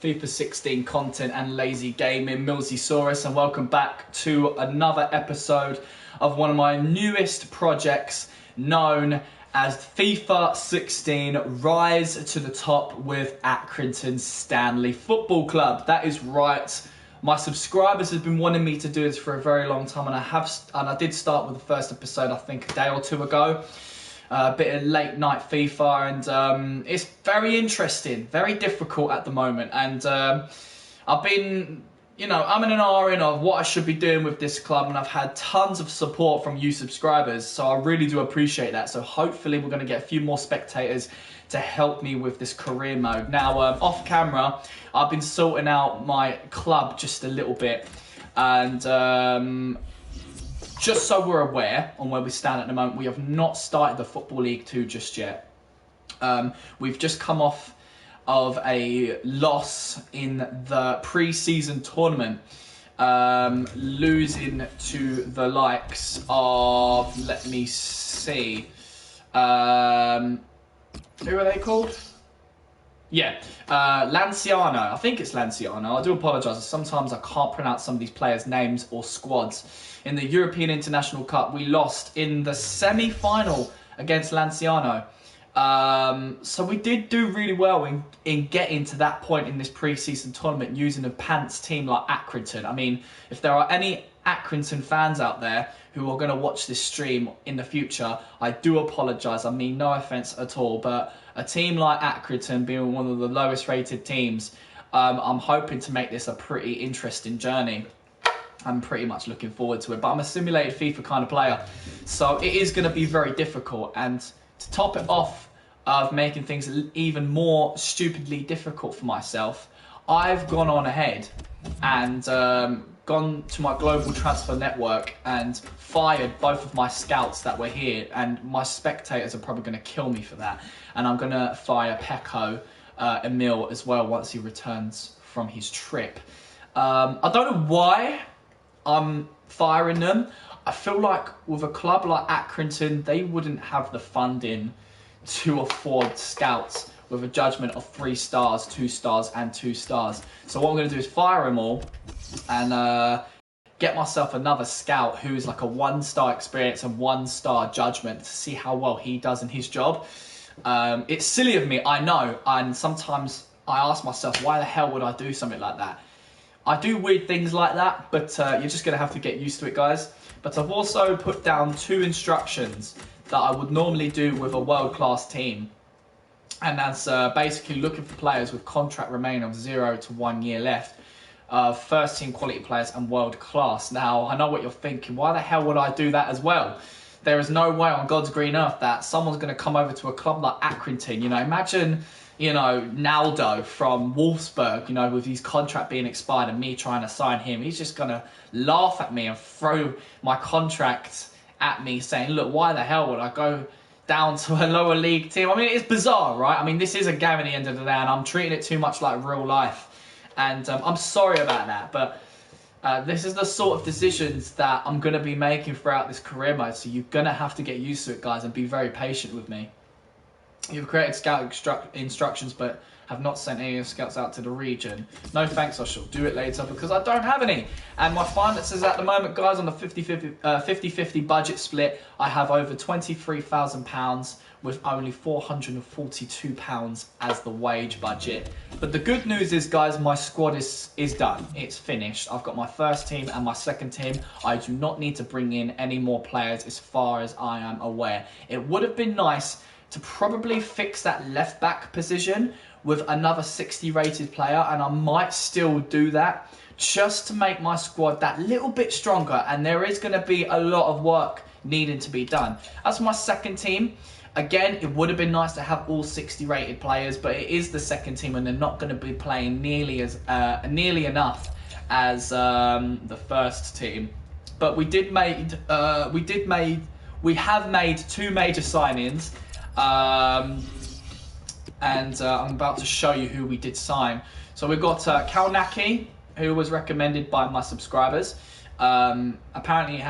FIFA 16 content and lazy gaming, MillzySawUs, and welcome back to another episode of one of my newest projects known as FIFA 16 Rise to the Top with Accrington Stanley Football Club. That is right. My subscribers have been wanting me to do this for a very long time, and I did start with the first episode I think a day or two ago. A bit of late night FIFA, and it's very interesting, very difficult at the moment, and I've been, I'm in an RN of what I should be doing with this club, and I've had tons of support from you subscribers, so I really do appreciate that. So hopefully we're going to get a few more spectators to help me with this career mode. Now, off camera, I've been sorting out my club just a little bit, and just so we're aware on where we stand at the moment, we have not started the Football League 2 just yet. We've just come off of a loss in the pre-season tournament, losing to the likes of, let me see, who are they called? Yeah, Lanciano. I think it's Lanciano. I do apologise. Sometimes I can't pronounce some of these players' names or squads. In the European International Cup, we lost in the semi-final against Lanciano. So we did do really well in getting to that point in this pre-season tournament using a pants team like Accrington. I mean, if there are any Accrington fans out there who are going to watch this stream in the future, I do apologise. I mean, no offence at all, but a team like Accrington being one of the lowest rated teams, I'm hoping to make this a pretty interesting journey. I'm pretty much looking forward to it, but I'm a simulated FIFA kind of player, so it is going to be very difficult. And to top it off of making things even more stupidly difficult for myself, I've gone on ahead and gone to my global transfer network and fired both of my scouts that were here, and my spectators are probably going to kill me for that. And I'm going to fire Pecco Emil as well once he returns from his trip. I don't know why I'm firing them. I feel like with a club like Accrington, they wouldn't have the funding to afford scouts with a judgment of 3 stars, 2 stars, and 2 stars. So what I'm going to do is fire them all and get myself another scout who is like a 1-star experience and 1-star judgment to see how well he does in his job. It's silly of me, I know, and sometimes I ask myself, why the hell would I do something like that? I do weird things like that, but you're just going to have to get used to it, guys. But I've also put down 2 instructions that I would normally do with a world-class team. And that's basically looking for players with contract remaining of 0 to 1 year left. First team quality players and world class. Now, I know what you're thinking. Why the hell would I do that as well? There is no way on God's green earth that someone's going to come over to a club like Accrington. Imagine, Naldo from Wolfsburg, with his contract being expired and me trying to sign him. He's just going to laugh at me and throw my contract at me saying, look, why the hell would I go down to a lower league team? I mean, it's bizarre, right? I mean, this is a game at the end of the day, and I'm treating it too much like real life. And I'm sorry about that, but this is the sort of decisions that I'm going to be making throughout this career mode, so you're going to have to get used to it, guys, and be very patient with me. You've created scout instructions, but have not sent any scouts out to the region. No thanks, I shall do it later because I don't have any. And my finances at the moment, guys, on the 50-50 budget split, I have over £23,000 with only £442 as the wage budget. But the good news is, guys, my squad is done. It's finished. I've got my first team and my second team. I do not need to bring in any more players as far as I am aware. It would have been nice to probably fix that left back position with another 60 rated player, and I might still do that just to make my squad that little bit stronger, and there is going to be a lot of work needing to be done. As for my second team, again, it would have been nice to have all 60 rated players, but it is the second team and they're not going to be playing nearly enough as the first team. But we have made 2 major signings. And I'm about to show you who we did sign. So we've got Kalnaki, who was recommended by my subscribers. Apparently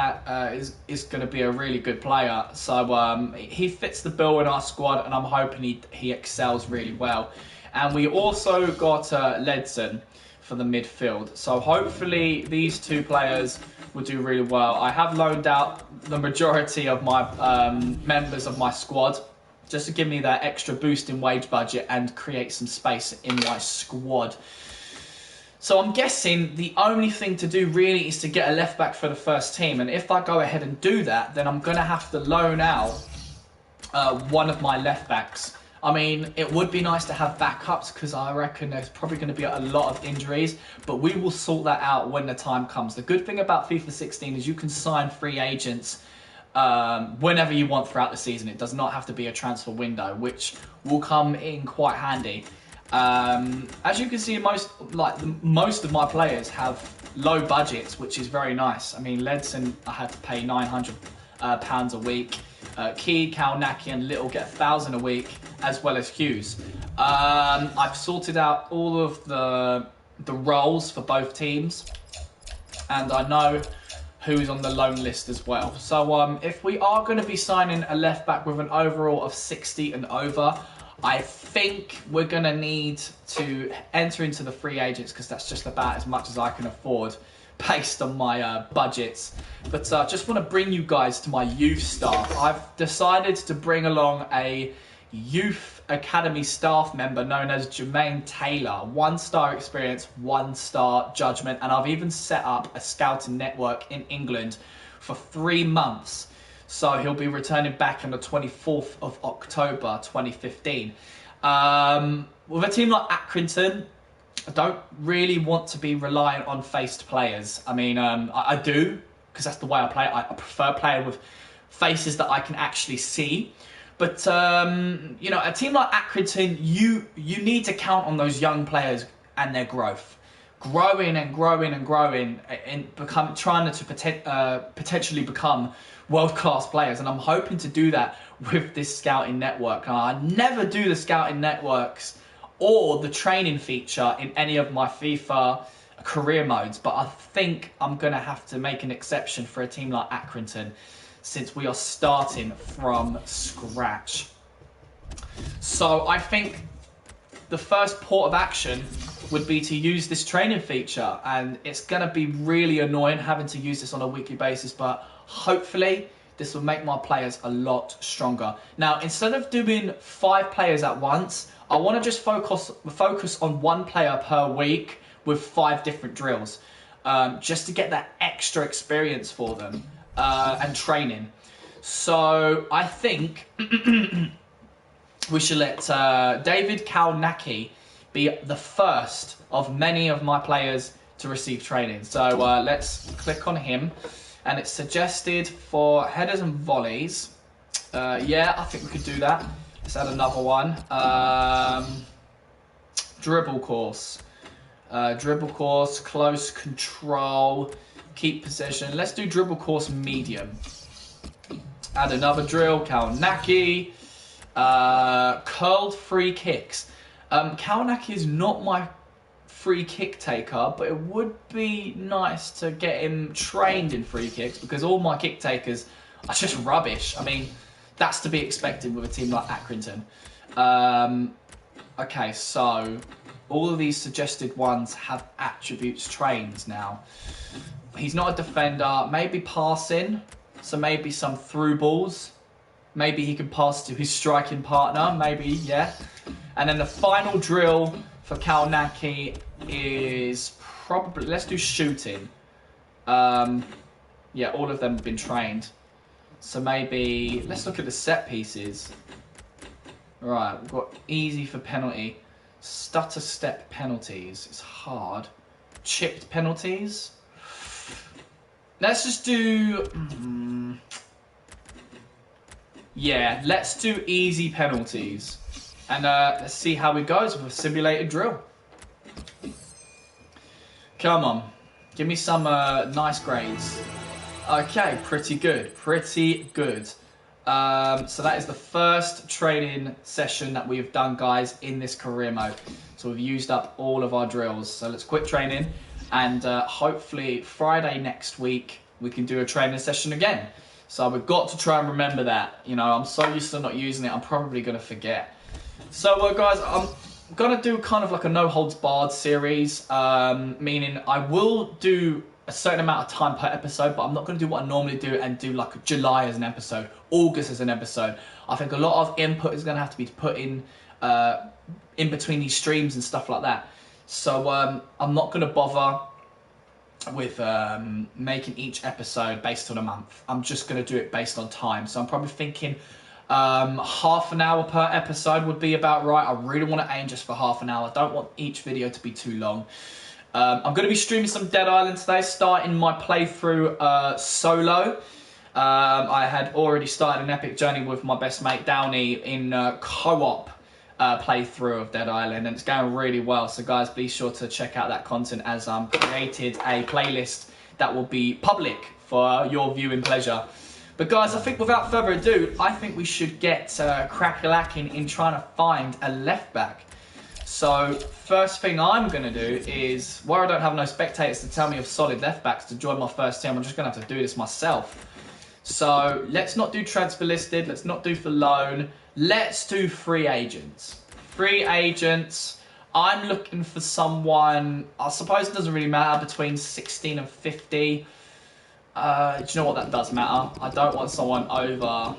is going to be a really good player. So he fits the bill in our squad, and I'm hoping he excels really well. And we also got Ledson for the midfield. So hopefully these two players will do really well. I have loaned out the majority of my members of my squad just to give me that extra boost in wage budget and create some space in my squad. So I'm guessing the only thing to do really is to get a left back for the first team. And if I go ahead and do that, then I'm going to have to loan out one of my left backs. I mean, it would be nice to have backups because I reckon there's probably going to be a lot of injuries, but we will sort that out when the time comes. The good thing about FIFA 16 is you can sign free agents whenever you want throughout the season. It does not have to be a transfer window, which will come in quite handy. As you can see, most of my players have low budgets, which is very nice. I mean, Ledson, I had to pay £900 a week. Key, Kalnaki and Little get 1,000 a week, as well as Hughes. I've sorted out all of the roles for both teams, and I know who's on the loan list as well. So if we are going to be signing a left back with an overall of 60 and over, I think we're going to need to enter into the free agents because that's just about as much as I can afford based on my budgets. But just want to bring you guys to my youth staff. I've decided to bring along a youth academy staff member known as Jermaine Taylor. 1-star experience, 1-star judgment, and I've even set up a scouting network in England for 3 months. So he'll be returning back on the 24th of October 2015. With a team like Accrington, I don't really want to be reliant on faced players. I mean, I do, because that's the way I play. I prefer playing with faces that I can actually see. But, you know, a team like Accrington, you need to count on those young players and their growth. Growing and growing and growing and trying to potentially become world-class players. And I'm hoping to do that with this scouting network. Now, I never do the scouting networks or the training feature in any of my FIFA career modes, but I think I'm going to have to make an exception for a team like Accrington since we are starting from scratch. So I think the first port of action would be to use this training feature, and it's going to be really annoying having to use this on a weekly basis, but hopefully this will make my players a lot stronger. Now, instead of doing 5 players at once, I want to just focus on 1 player per week with 5 different drills, just to get that extra experience for them and training. So I think we should let David Kalnaki be the first of many of my players to receive training. So let's click on him, and it's suggested for headers and volleys. Yeah, I think we could do that. Let's add another one. Dribble course. Dribble course, close control, keep possession. Let's do dribble course medium. Add another drill, Kalnaki. Curled free kicks. Kalnaki is not my free kick taker, but it would be nice to get him trained in free kicks because all my kick takers are just rubbish. I mean, that's to be expected with a team like Accrington. Okay, so all of these suggested ones have attributes trained now. He's not a defender, maybe passing, so maybe some through balls. Maybe he can pass to his striking partner, maybe, yeah. And then the final drill for Kalnaki is probably, let's do shooting. Yeah, all of them have been trained. So maybe, let's look at the set pieces. Right, we've got easy for penalty. Stutter step penalties, it's hard. Chipped penalties. Let's just do, yeah, let's do easy penalties. And let's see how it goes with a simulated drill. Come on, give me some nice grades. Okay, pretty good, pretty good. So that is the first training session that we've done, guys, in this career mode. So we've used up all of our drills. So let's quit training, and hopefully Friday next week we can do a training session again. So we've got to try and remember that. You know, I'm so used to not using it, I'm probably going to forget. So guys, gonna do kind of like a no holds barred series, meaning I will do a certain amount of time per episode, but I'm not gonna do what I normally do and do like July as an episode, August as an episode. I think a lot of input is gonna have to be put in between these streams and stuff like that. So I'm not gonna bother with making each episode based on a month. I'm just gonna do it based on time. So I'm probably thinking half an hour per episode would be about right. I really want to aim just for half an hour. I don't want each video to be too long. I'm going to be streaming some Dead Island today, starting my playthrough solo. I had already started an epic journey with my best mate Downey in co-op playthrough of Dead Island, and it's going really well. So guys, be sure to check out that content, as I'm created a playlist that will be public for your viewing pleasure. But guys, I think without further ado, I think we should get crack-a-lacking in trying to find a left back. So first thing I'm going to do is, where I don't have no spectators to tell me of solid left backs to join my first team, I'm just going to have to do this myself. So let's not do transfer listed, let's not do for loan, let's do free agents. Free agents, I'm looking for someone, I suppose it doesn't really matter, between 16 and 50. Do you know what, that does matter? I don't want someone over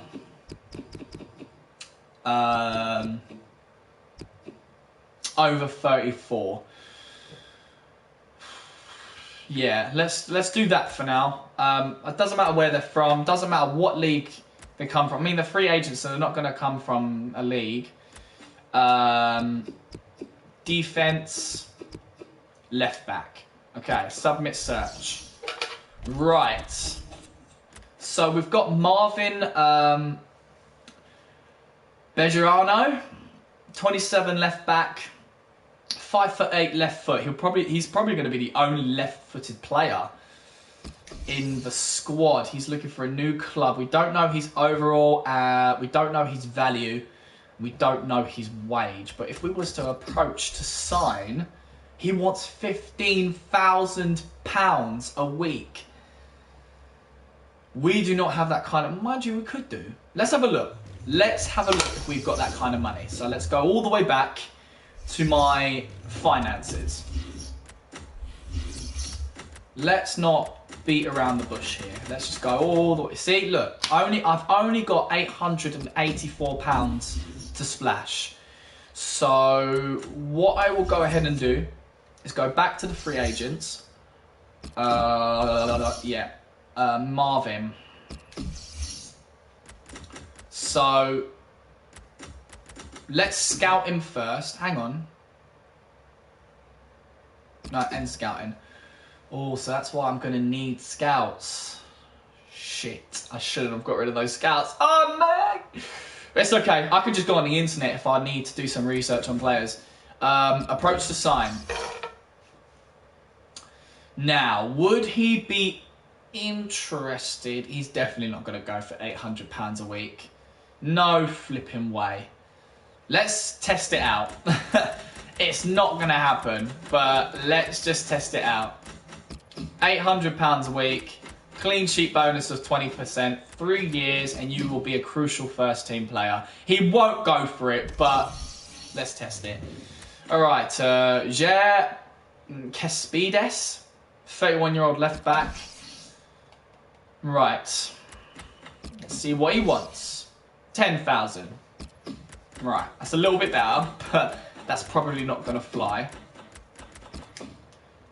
over 34. Yeah, let's do that for now. It doesn't matter where they're from, doesn't matter what league they come from. I mean, they're free agents, so they're not going to come from a league. Defense, left back. Okay, submit search. Right, so we've got Marvin Bejarano, 27 left back, 5'8" left foot. He's probably going to be the only left-footed player in the squad. He's looking for a new club. We don't know his overall, we don't know his value, we don't know his wage. But if we was to approach to sign, he wants £15,000 a week. We do not have that kind of, mind you, we could do. Let's have a look. Let's have a look if we've got that kind of money. So let's go all the way back to my finances. Let's not beat around the bush here. Let's just go all the way. See, look, I've only got £884 to splash. So what I will go ahead and do is go back to the free agents. Marvin. So let's scout him first. Hang on. No, end scouting. Oh, so that's why I'm going to need scouts. Shit, I shouldn't have got rid of those scouts. Oh, no! It's okay. I can just go on the internet if I need to do some research on players. Approach to sign. Now, would he be interested? He's definitely not going to go for £800 a week. No flipping way. Let's test it out. It's not going to happen, but let's just test it out. £800 a week, clean sheet bonus of 20%, 3 years, and you will be a crucial first team player. He won't go for it, but let's test it. All right, Jair Cespides, 31-year-old left back. Right, let's see what he wants. 10,000. Right, that's a little bit better, but that's probably not going to fly.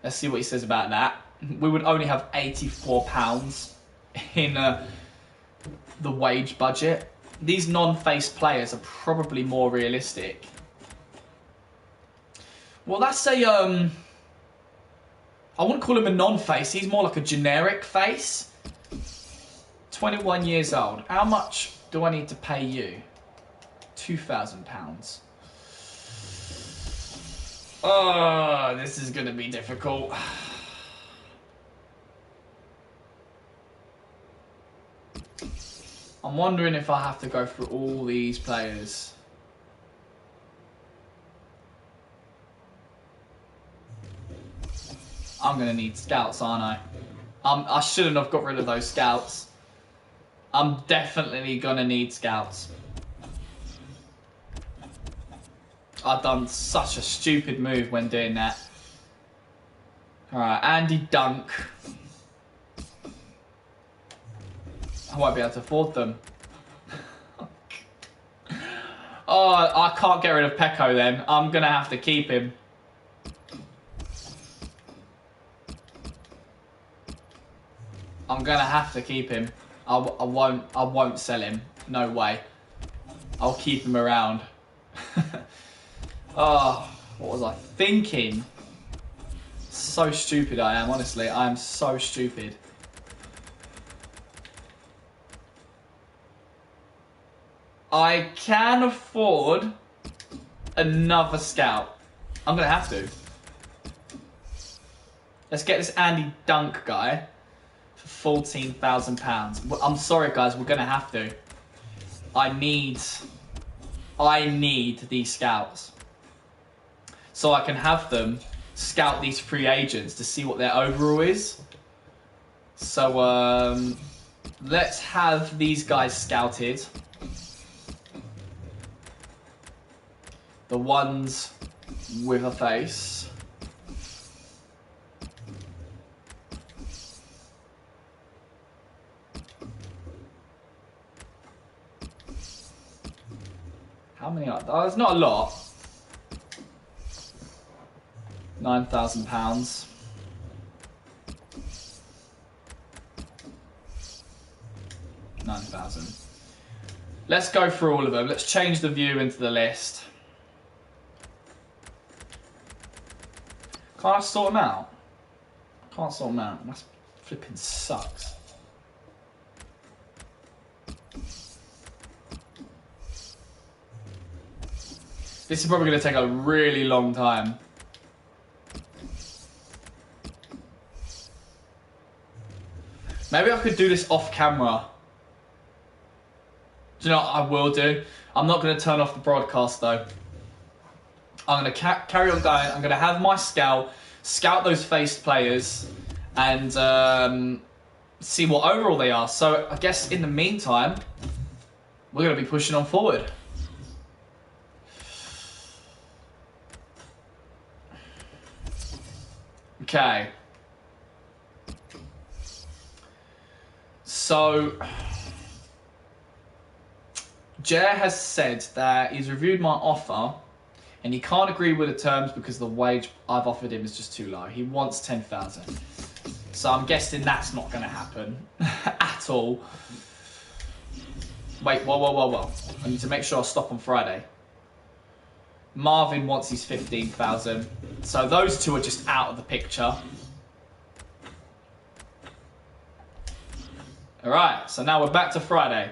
Let's see what he says about that. We would only have £84 in the wage budget. These non-face players are probably more realistic. Well, that's a I wouldn't call him a non-face. He's more like a generic face. 21 years old. How much do I need to pay you? £2,000. Oh, this is going to be difficult. I'm wondering if I have to go through all these players. I'm going to need scouts, aren't I? I shouldn't have got rid of those scouts. I'm definitely going to need scouts. I've done such a stupid move when doing that. Alright, Andy Dunk. I won't be able to afford them. Oh, I can't get rid of Pecco then. I'm going to have to keep him. I'm going to have to keep him. I won't sell him. No way. I'll keep him around. Oh, what was I thinking? So stupid I am, honestly. I am so stupid. I can afford another scout. I'm going to have to. Let's get this Andy Dunk guy for £14,000. I'm sorry, guys. We're going to have to. I need these scouts. So I can have them scout these free agents to see what their overall is. So let's have these guys scouted. The ones with a face. How many are there? Oh, there's not a lot. £9,000. £9,000. Let's go through all of them. Let's change the view into the list. Can't I sort them out? Can't sort them out. That flipping sucks. This is probably going to take a really long time. Maybe I could do this off camera. Do you know what I will do? I'm not going to turn off the broadcast though. I'm going to carry on going. I'm going to have my scout those faced players and see what overall they are. So I guess in the meantime, we're going to be pushing on forward. Okay. So, Jer has said that he's reviewed my offer and he can't agree with the terms because the wage I've offered him is just too low. He wants 10,000. So I'm guessing that's not going to happen at all. Wait, whoa. I need to make sure I stop on Friday. Marvin wants his 15,000. So those two are just out of the picture. Alright, so now we're back to Friday.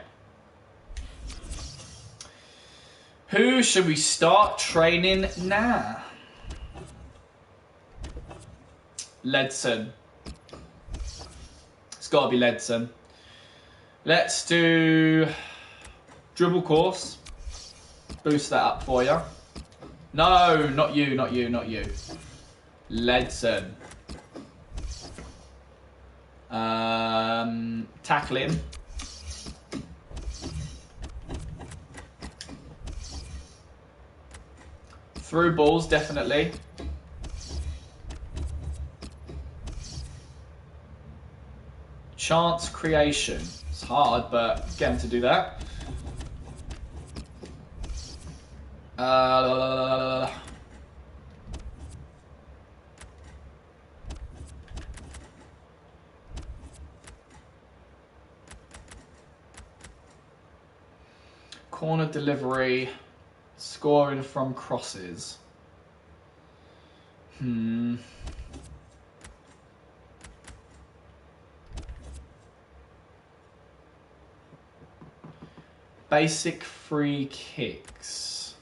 Who should we start training now? Ledson. It's got to be Ledson. Let's do dribble course. Boost that up for you. No, not you. Ledson. Tackling. Through balls, definitely. Chance creation. It's hard, but get him to do that. Corner delivery, scoring from crosses. Basic free kicks.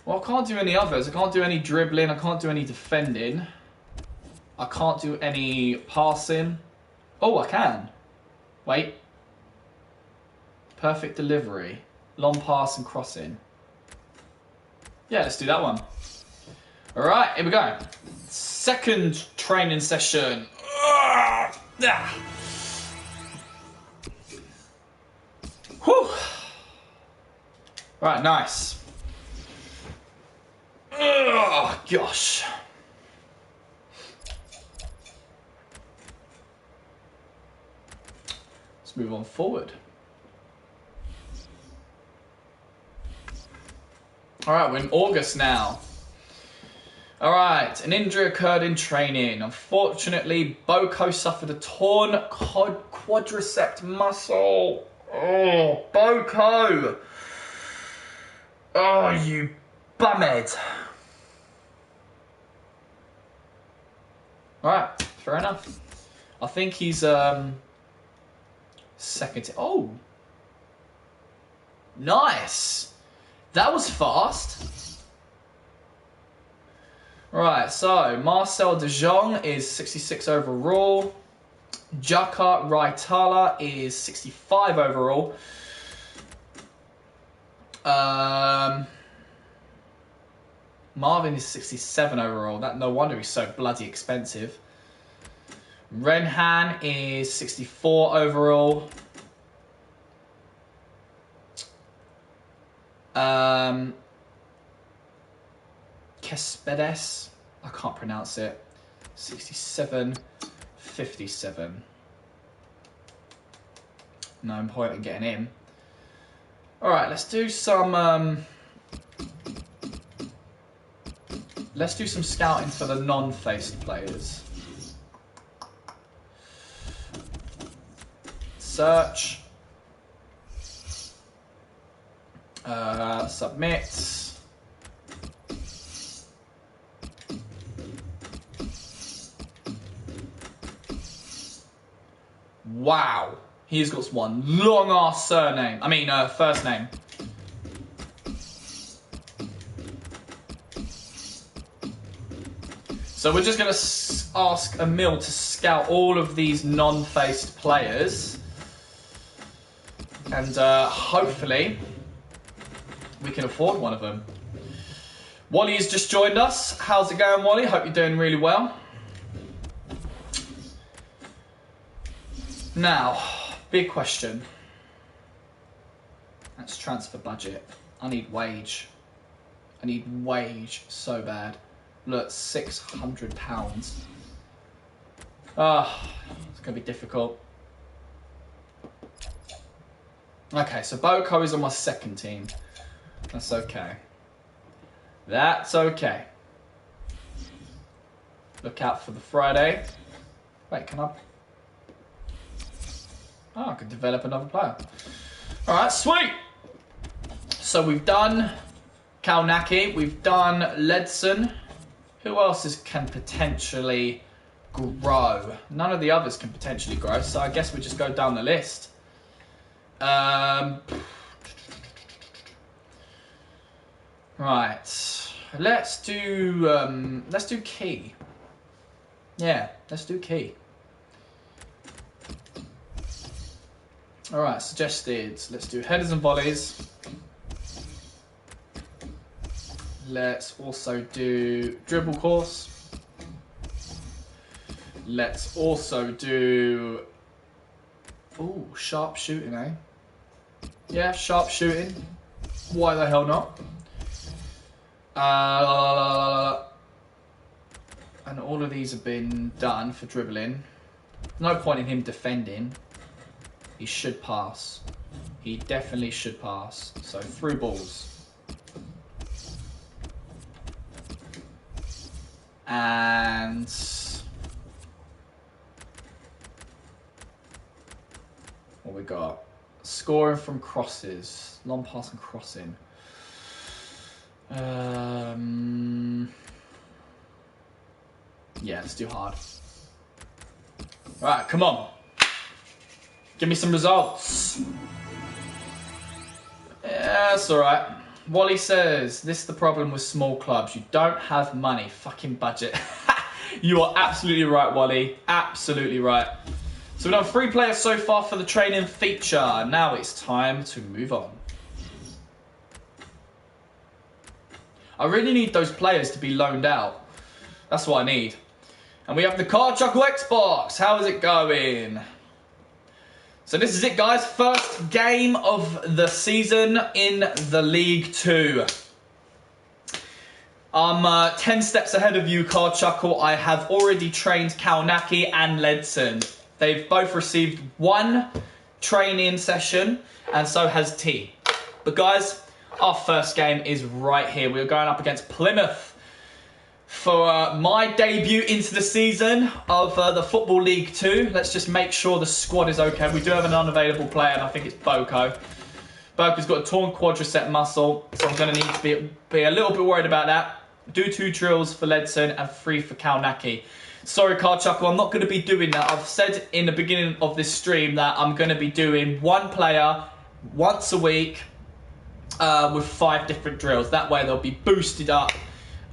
Well, I can't do any others. I can't do any dribbling. I can't do any defending. I can't do any passing. Oh, I can. Wait. Perfect delivery. Long pass and crossing. Yeah, let's do that one. All right, here we go. Second training session. Right, nice. Oh, gosh. Let's move on forward. All right, we're in August now. All right, an injury occurred in training. Unfortunately, Boko suffered a torn quadricep muscle. Oh, Boko. Oh, you bumhead. All right, fair enough. I think he's second. Oh, nice. That was fast. Right, so Marcel De Jong is 66 overall. Jaka Raitala is 65 overall. Marvin is 67 overall. No wonder he's so bloody expensive. Renhan is 64 overall. Kespedes, I can't pronounce it. 67, 57. No point in getting him. All right, let's do some. Let's do some scouting for the non-faced players. Search. Submit. Wow, he's got one long ass surname. I mean, first name. So we're just going to ask Emil to scout all of these non-faced players. And hopefully we can afford one of them. Wally has just joined us. How's it going, Wally? Hope you're doing really well. Now, big question. That's transfer budget. I need wage. I need wage so bad. Look, £600. Ah, it's going to be difficult. Okay, so Boko is on my second team. That's okay. That's okay. Look out for the Friday. Wait, can I... Oh, I could develop another player. All right, sweet. So we've done Kalnaki. We've done Ledson. Who else can potentially grow? None of the others can potentially grow, so I guess we just go down the list. Right. Let's do Key. Yeah, let's do Key. All right, suggested. Let's do headers and volleys. Let's also do dribble course. Let's also do... Ooh, sharp shooting, eh? Yeah, sharp shooting. Why the hell not? And all of these have been done for dribbling. No point in him defending. He should pass. He definitely should pass. So through balls. And what we got? Scoring from crosses. Long pass and crossing. Yeah, let's do hard. Right, come on. Give me some results. Yeah, that's alright. Wally says, this is the problem with small clubs. You don't have money. Fucking budget. You are absolutely right, Wally. Absolutely right. So we've done 3 players so far for the training feature. Now it's time to move on. I really need those players to be loaned out. That's what I need. And we have the Card Chuckle Xbox. How is it going? So this is it, guys. First game of the season in the League 2. I'm 10 steps ahead of you, Car Chuckle. I have already trained Kalnaki and Ledson. They've both received 1 training session, and so has T. But guys, our first game is right here. We're going up against Plymouth for my debut into the season of the Football League 2. Let's just make sure the squad is okay. We do have an unavailable player, and I think it's Boko. Boko's got a torn quadricep muscle, so I'm going to need to be a little bit worried about that. Do 2 drills for Ledson and 3 for Kalnaki. Sorry, Car Chuckle, I'm not going to be doing that. I've said in the beginning of this stream that I'm going to be doing 1 player once a week with 5 different drills. That way they'll be boosted up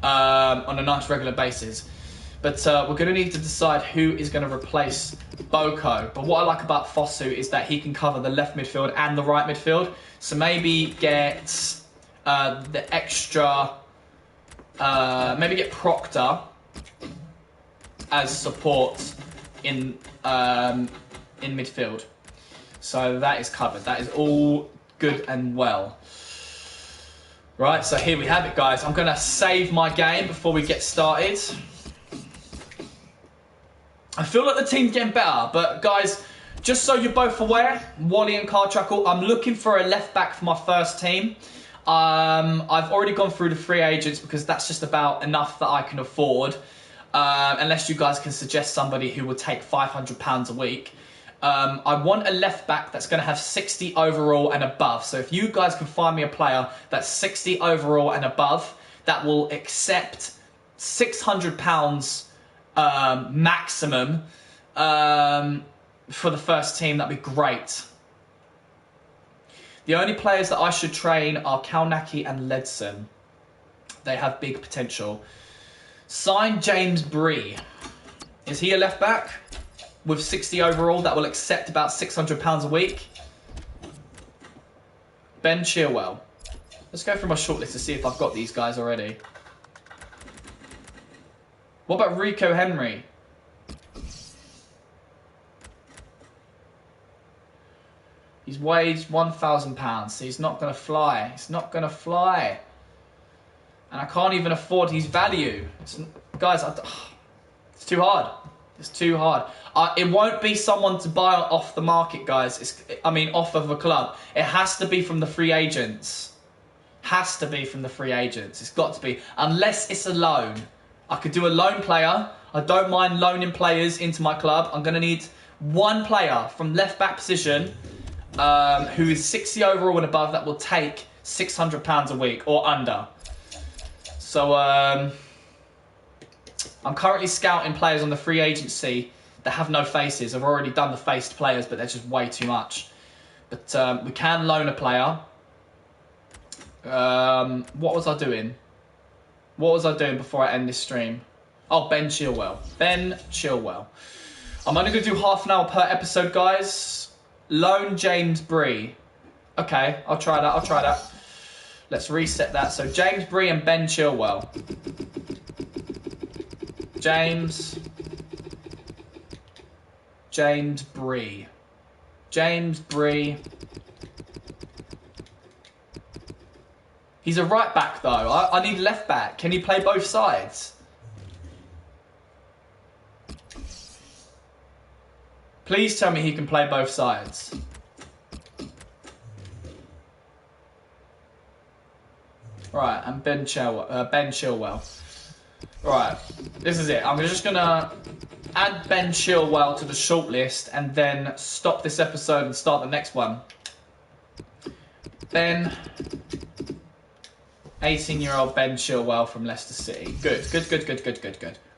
on a nice regular basis. But we're going to need to decide who is going to replace Boko. But what I like about Fosu is that he can cover the left midfield and the right midfield. So maybe get the extra, maybe get Proctor as support in midfield. So that is covered. That is all good and well. Right, so here we have it, guys. I'm going to save my game before we get started. I feel like the team's getting better, but guys, just so you're both aware, Wally and Car Chuckle, I'm looking for a left back for my first team. I've already gone through the free agents because that's just about enough that I can afford. Unless you guys can suggest somebody who will take £500 a week. I want a left back that's going to have 60 overall and above. So if you guys can find me a player that's 60 overall and above, that will accept £600 maximum for the first team, that'd be great. The only players that I should train are Kalnaki and Ledson. They have big potential. Sign James Bree. Is he a left back with 60 overall that will accept about £600 a week? Ben Chilwell. Let's go through my shortlist to see if I've got these guys already. What about Rico Henry? He's weighed £1,000, so he's not going to fly. He's not going to fly. And I can't even afford his value. Guys, it's too hard. It's too hard. It won't be someone to buy off the market, guys. Off of a club. It has to be from the free agents. Has to be from the free agents. It's got to be. Unless it's a loan. I could do a loan player. I don't mind loaning players into my club. I'm going to need 1 player from left back position who is 60 overall and above that will take £600 a week or under. So I'm currently scouting players on the free agency that have no faces. I've already done the faced players, but they're just way too much. But we can loan a player. What was I doing? What was I doing before I end this stream? Oh, Ben Chilwell. Ben Chilwell. I'm only going to do half an hour per episode, guys. Loan James Bree. Okay, I'll try that. I'll try that. Let's reset that. So James Bree and Ben Chilwell. James Bree. James Bree. He's a right back though. I need left back. Can he play both sides? Please tell me he can play both sides. Right, and Ben Chilwell. Right, this is it. I'm just going to add Ben Chilwell to the shortlist and then stop this episode and start the next one. Ben, 18-year-old Ben Chilwell from Leicester City. Good.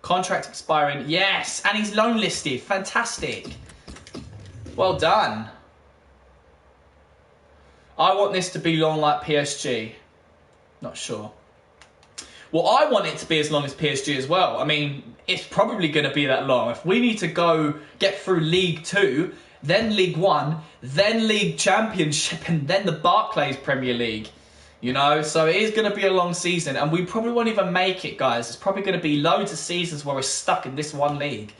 Contract expiring. Yes, and he's loan listed. Fantastic. Well done. I want this to be long like PSG. Not sure. Well, I want it to be as long as PSG as well. I mean, it's probably going to be that long. If we need to go get through League 2, then League 1, then League Championship, and then the Barclays Premier League. You know, so it is going to be a long season, and we probably won't even make it, guys. It's probably going to be loads of seasons where we're stuck in this one league.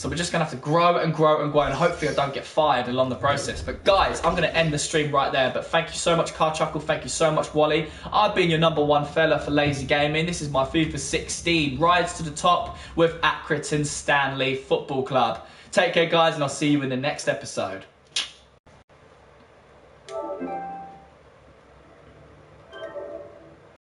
So we're just going to have to grow and grow and grow, and hopefully I don't get fired along the process. But guys, I'm going to end the stream right there. But thank you so much, Car Chuckle. Thank you so much, Wally. I've been your #1 fella for Lazy Gaming. This is my FIFA 16 Rise to the Top with Accrington Stanley Football Club. Take care, guys, and I'll see you in the next episode.